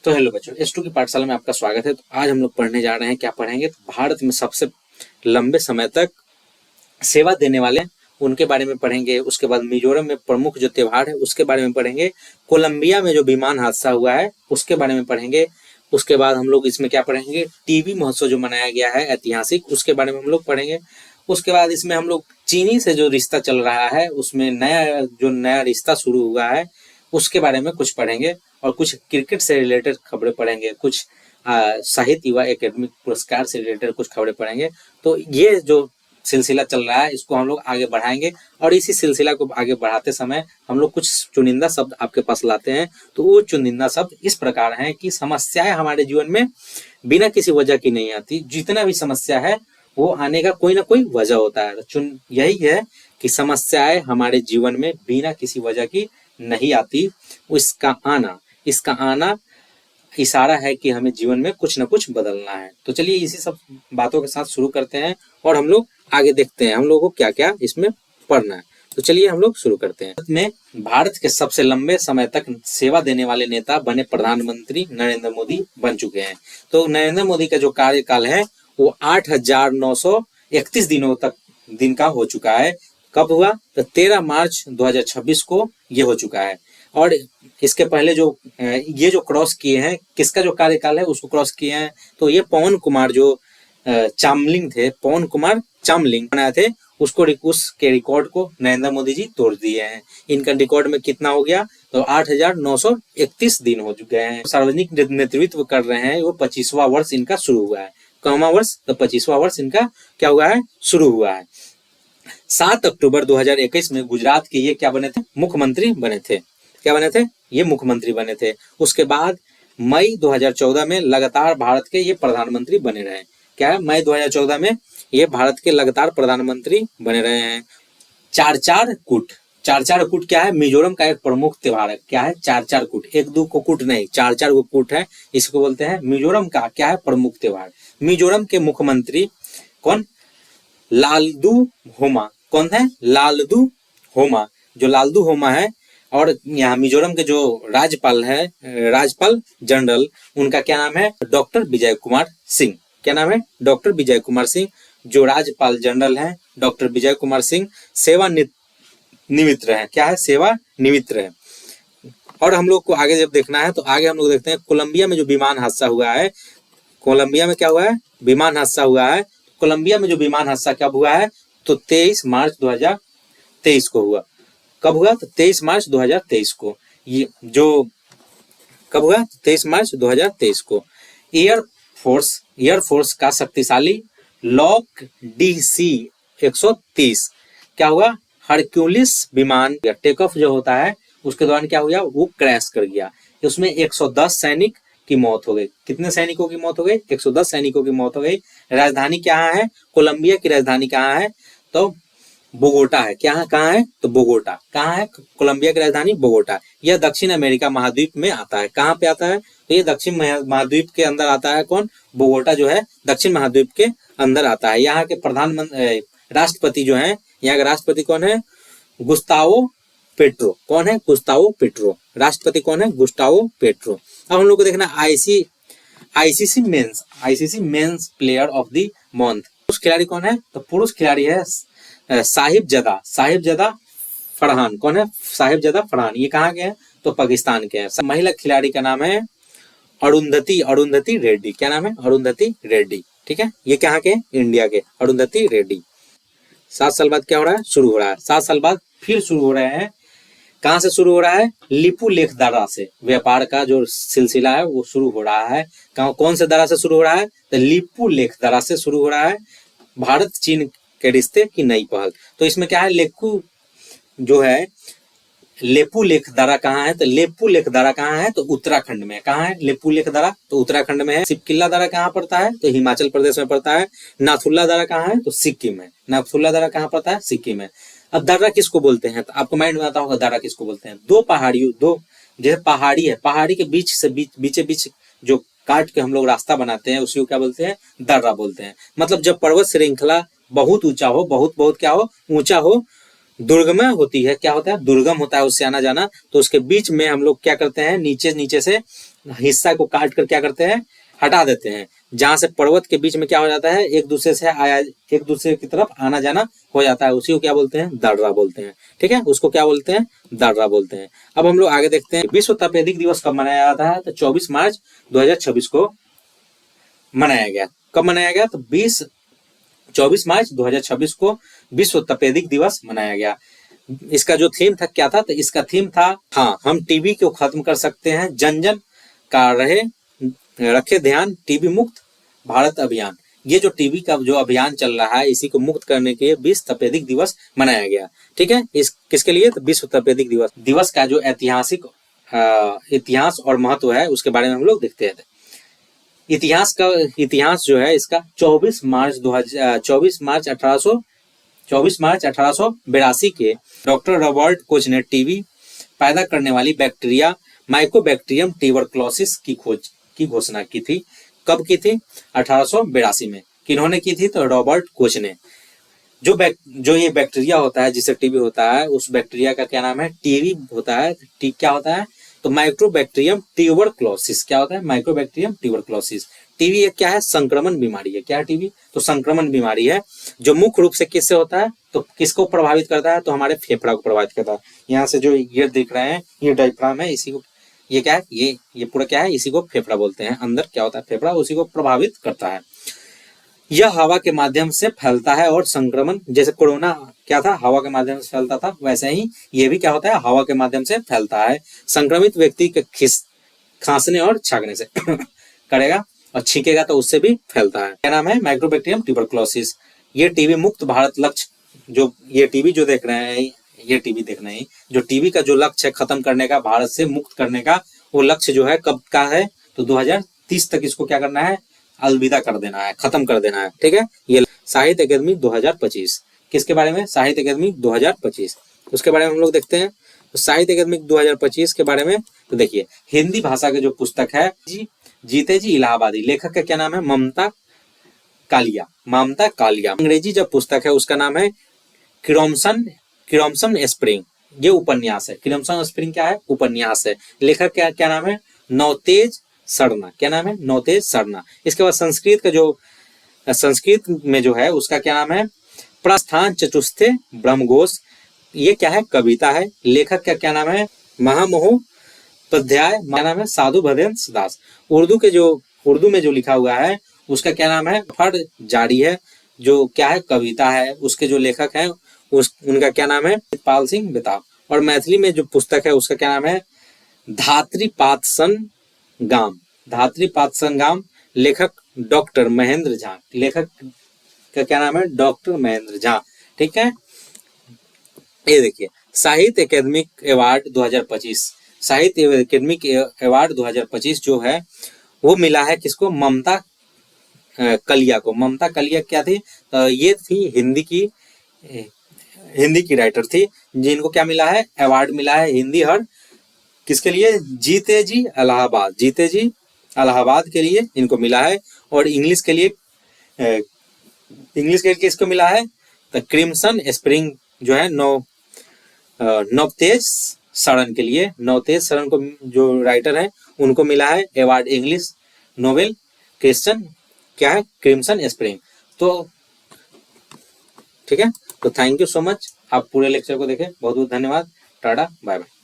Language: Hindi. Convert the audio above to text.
तो हेलो बच्चों, S2 की पाठशाला में आपका स्वागत है। तो आज हम लोग पढ़ने जा रहे हैं, क्या पढ़ेंगे तो भारत में सबसे लंबे समय तक सेवा देने वाले उनके बारे में पढ़ेंगे। उसके बाद मिजोरम में प्रमुख जो त्योहार है उसके बारे में पढ़ेंगे। कोलंबिया में जो विमान हादसा हुआ है उसके बारे में पढ़ेंगे। उसके बाद हम लोग इसमें क्या पढ़ेंगे, टीबी महोत्सव जो मनाया गया है ऐतिहासिक, उसके बारे में हम लोग पढ़ेंगे। उसके बाद इसमें हम लोग चीनी से जो रिश्ता चल रहा है उसमें नया रिश्ता शुरू हुआ है उसके बारे में कुछ पढ़ेंगे। और कुछ क्रिकेट से रिलेटेड खबरें पढ़ेंगे, कुछ साहित्य युवा एकेडमिक पुरस्कार से रिलेटेड कुछ खबरें पढ़ेंगे। तो ये जो सिलसिला चल रहा है इसको हम लोग आगे बढ़ाएंगे और इसी सिलसिला को आगे बढ़ाते समय हम लोग कुछ चुनिंदा शब्द आपके पास लाते हैं। तो वो चुनिंदा शब्द इस प्रकार हैं कि समस्याएं हमारे जीवन में बिना किसी वजह की नहीं आती। जितना भी समस्या है वो आने का कोई ना कोई वजह होता है। यही है कि समस्याएं हमारे जीवन में बिना किसी वजह की नहीं आती। इसका आना इशारा है कि हमें जीवन में कुछ न कुछ बदलना है। तो चलिए इसी सब बातों के साथ शुरू करते हैं और हम लोग आगे देखते हैं हम लोगों को क्या क्या इसमें पढ़ना है। तो चलिए हम लोग शुरू करते हैं। में भारत के सबसे लंबे समय तक सेवा देने वाले नेता बने प्रधानमंत्री नरेंद्र मोदी बन चुके हैं। तो नरेंद्र मोदी का जो कार्यकाल है वो 8,931 दिन का हो चुका है। कब हुआ? तो 13 मार्च 2026 को ये हो चुका है। और इसके पहले जो ये जो क्रॉस किए हैं, किसका जो कार्यकाल है उसको क्रॉस किए हैं, तो ये पवन कुमार जो चामलिंग थे, पवन कुमार चामलिंग बनाए थे, उसके रिकॉर्ड को नरेंद्र मोदी जी तोड़ दिए हैं। इनका रिकॉर्ड में कितना हो गया? तो 8,931 दिन हो चुके हैं। सार्वजनिक नेतृत्व कर रहे हैं, वो 25वां वर्ष इनका शुरू हुआ है। कौनवा वर्ष? तो 25वां वर्ष इनका क्या हुआ है? शुरू हुआ है। 7 अक्टूबर 2021 में गुजरात के ये क्या बने थे? मुख्यमंत्री बने थे। क्या बने थे? ये मुख्यमंत्री बने थे। उसके बाद मई 2014 में लगातार भारत के ये प्रधानमंत्री बने रहे। क्या है? मई 2014 में ये भारत के लगातार प्रधानमंत्री बने रहे हैं। चार चार कूट क्या है? मिजोरम का एक प्रमुख त्योहार है। क्या है? चार चार कूट, एक दो को कूट नहीं, चार चार को कूट है, इसको बोलते हैं मिजोरम का क्या है? प्रमुख त्योहार। मिजोरम के मुख्यमंत्री कौन? लालदू होमा। कौन है? लालदू होमा। जो लालदू होमा है। और यहाँ मिजोरम के जो राज्यपाल है, राज्यपाल जनरल, उनका क्या नाम है? डॉक्टर विजय कुमार सिंह। क्या नाम है? डॉक्टर विजय कुमार सिंह। जो राज्यपाल जनरल हैं डॉक्टर विजय कुमार सिंह सेवानिवृत्त रहे। क्या है? सेवानिवृत्त रहे। और हम लोग को आगे जब देखना है तो आगे हम लोग देखते हैं कोलंबिया में जो विमान हादसा हुआ है। कोलंबिया में क्या हुआ है? विमान हादसा हुआ है। कोलंबिया में जो विमान हादसा कब हुआ है? तो 23 मार्च 2023 को हुआ। कब हुआ? तो 23 मार्च 2023 को। ये जो कब हुआ? 23 मार्च 2023 को। एयरफोर्स का शक्तिशाली लॉक DC 130 क्या हुआ? हरक्यूलिस विमान या टेक ऑफ जो होता है उसके दौरान क्या हुआ? वो क्रैश कर गया। उसमें 110 सैनिक की मौत हो गई। कितने सैनिकों की मौत हो गई? 110 सैनिकों की मौत हो गई। राजधानी कहाँ है? कोलंबिया की राजधानी कहाँ है? तो बोगोटा है। क्या है? कहाँ है? तो बोगोटा। कहाँ है? कोलंबिया की राजधानी बोगोटा। यह दक्षिण अमेरिका महाद्वीप में आता है। कहाँ पे आता है? तो ये दक्षिण महाद्वीप के अंदर आता है। कौन? बोगोटा जो है दक्षिण महाद्वीप के अंदर आता है। यहाँ के प्रधानमंत्री राष्ट्रपति जो है, यहाँ के राष्ट्रपति कौन है? Gustavo petro. कौन है? Gustavo petro. राष्ट्रपति कौन है? Gustavo petro. अब हम लोग को देखना ICC men's player of the month. पुरुष खिलाड़ी कौन है? तो पुरुष खिलाड़ी है साहिबजादा फरहान। कौन है? साहिबजादा फरहान। ये कहाँ के हैं? तो पाकिस्तान के हैं। महिला खिलाड़ी का नाम है अरुंधति रेड्डी। क्या नाम है? अरुंधति रेड्डी। ठीक है, ये कहाँ के? इंडिया के अरुंधति रेड्डी। 7 साल बाद क्या हो रहा है? शुरू हो रहा है। 7 साल बाद फिर शुरू हो रहे हैं। कहाँ से शुरू हो रहा है? लिपू लेख दर्रा से व्यापार का जो सिलसिला है वो शुरू हो रहा है। कौन से दर्रा से शुरू हो रहा है? तो लिपू लेख दर्रा से शुरू हो रहा है। भारत चीन के रिश्ते की नई पहल। तो इसमें क्या है? लेपू लेख दर्रा कहाँ है? तो लेपू लेख दर्रा कहाँ है? तो उत्तराखंड में। कहाँ है लेपू लेख दर्रा? तो उत्तराखंड में है। सिपकिल्ला दर्रा कहाँ पड़ता है? तो हिमाचल प्रदेश में पड़ता है। नाथुल्ला दर्रा कहाँ है? तो सिक्किम है। नाथुल्ला दर्रा कहाँ पड़ता है? सिक्किम है। अब दर्रा किसको बोलते हैं? तो आपको माइंड में आता होगा दर्रा किसको बोलते हैं? दो जैसे पहाड़ी है, पहाड़ी के बीच से बीच जो काट के हम लोग रास्ता बनाते हैं उसी को क्या बोलते हैं? दर्रा बोलते हैं। मतलब जब पर्वत श्रृंखला बहुत ऊंचा हो, बहुत क्या हो? ऊंचा हो, दुर्गम होती है, क्या होता है, दुर्गम होता है उससे आना जाना, तो उसके बीच में हम लोग क्या करते हैं, नीचे नीचे से हिस्सा को काट कर क्या करते हैं, हटा देते हैं। जहां से पर्वत के बीच में क्या हो जाता है, एक दूसरे से आया, एक दूसरे की तरफ आना जाना हो जाता है, उसी को क्या बोलते हैं, दर्रा बोलते हैं। ठीक है, उसको क्या बोलते हैं, दर्रा बोलते हैं। अब हम लोग आगे देखते हैं विश्व तपेदिक दिवस कब मनाया जाता है, तो 24 मार्च 2026 को मनाया गया। कब मनाया गया, तो 24 मार्च 2026 को विश्व तपेदिक दिवस मनाया गया। इसका जो थीम था क्या था, तो इसका थीम था, हाँ, हम टीबी को खत्म कर सकते हैं, जन जन का रखे ध्यान, टीबी मुक्त भारत अभियान। ये जो टीबी का जो अभियान चल रहा है, इसी को मुक्त करने के लिए विश्व तपेदिक दिवस मनाया गया। ठीक है, इस किसके लिए, तो विश्व तपेदिक दिवस का जो ऐतिहासिक इतिहास और महत्व है उसके बारे में हम लोग देखते हैं। इतिहास जो है इसका 24 मार्च 1882 के डॉक्टर रॉबर्ट कोच ने टीबी पैदा करने वाली बैक्टीरिया माइकोबैक्टीरियम ट्यूबरक्लोसिस की घोषणा की थी। कब की थी, 1882 में। किन्होंने की थी, तो रॉबर्ट कोच ने। जो ये बैक्टीरिया होता है जिससे टीबी होता है, उस बैक्टीरिया का क्या नाम है, टीबी होता है। क्या होता है, तो माइक्रोबैक्टीरियम ट्यूबरक्लोसिस। क्या होता है, माइक्रोबैक्टीरियम ट्यूबरक्लोसिस। टीबी एक क्या है, संक्रमण बीमारी है। क्या है टीबी, तो संक्रमण बीमारी है, जो मुख्य रूप से किससे होता है, तो किसको प्रभावित करता है, तो हमारे फेफड़ा को प्रभावित करता है। यहाँ से जो ये दिख रहे हैं, ये डायफ्राम है, इसी को, ये क्या है, ये पूरा क्या है, इसी को फेफड़ा बोलते हैं। अंदर क्या होता है, फेफड़ा, उसी को प्रभावित करता है। यह हवा के माध्यम से फैलता है और संक्रमण, जैसे कोरोना क्या था, हवा के माध्यम से फैलता था, वैसे ही ये भी क्या होता है, हवा के माध्यम से फैलता है। संक्रमित व्यक्ति के खांसने और छागने से करेगा, और छींकेगा तो उससे भी फैलता है। क्या नाम है, माइक्रोबैक्टीरियम ट्यूबरक्लोसिस। ये टीबी मुक्त भारत लक्ष्य, जो ये टीबी जो देख रहे हैं, ये टीबी देख रहे हैं, जो टीबी का जो लक्ष्य है खत्म करने का, भारत से मुक्त करने का, वो लक्ष्य जो है कब का है, तो 2030 तक इसको क्या करना है, अलविदा कर देना है, खत्म कर देना है। ठीक है, ये साहित्य अकादमी 2025 किसके बारे में, साहित्य अकादमी 2025, उसके बारे में हम लोग देखते हैं। तो साहित्य अकादमी 2025 के बारे में, तो देखिए, हिंदी भाषा के जो पुस्तक है जीते जी इलाहाबादी, लेखक का क्या नाम है, ममता कालिया। अंग्रेजी जो पुस्तक है उसका नाम है क्रिम्सन स्प्रिंग। ये उपन्यास है। क्रिम्सन स्प्रिंग क्या है, उपन्यास है। लेखक क्या नाम है, नवतेज सरना। क्या नाम है, नवतेज सरना। इसके बाद संस्कृत में जो है उसका क्या नाम है, प्रस्थान चतुस्थे ब्रह्मघोष। ये क्या है, कविता है। लेखक का क्या नाम है, महामहोपाध्याय। क्या नाम है, साधु भदेन्द्र दास। उर्दू में जो लिखा हुआ है उसका क्या नाम है, फड़ जारी है, जो क्या है, कविता है। उसके जो लेखक हैं उनका क्या नाम है, पाल सिंह बेताब। और मैथिली में जो पुस्तक है उसका क्या नाम है, धात्रीपात संगाम। लेखक डॉक्टर महेंद्र झा। लेखक का क्या नाम है, डॉक्टर महेंद्र झा। ठीक है, ये देखिए, साहित्य एकेडमिक अवार्ड 2025, साहित्य एकेडमिक अवार्ड 2025 जो है वो मिला है किसको, ममता कालिया को। ममता कालिया क्या थी, ये थी हिंदी की राइटर थी, जिनको क्या मिला है, अवार्ड मिला है हिंदी हर, किसके लिए, जीते जी इलाहाबाद के लिए इनको मिला है। और इंग्लिश के लिए किसको मिला है, तो क्रिम्सन स्प्रिंग जो है नवतेज शरण के लिए, नवतेज शरण को जो राइटर है उनको मिला है award English novel crimson spring. तो ठीक है, तो थैंक यू सो मच, आप पूरे लेक्चर को देखें, बहुत बहुत धन्यवाद, टाटा बाय बाय।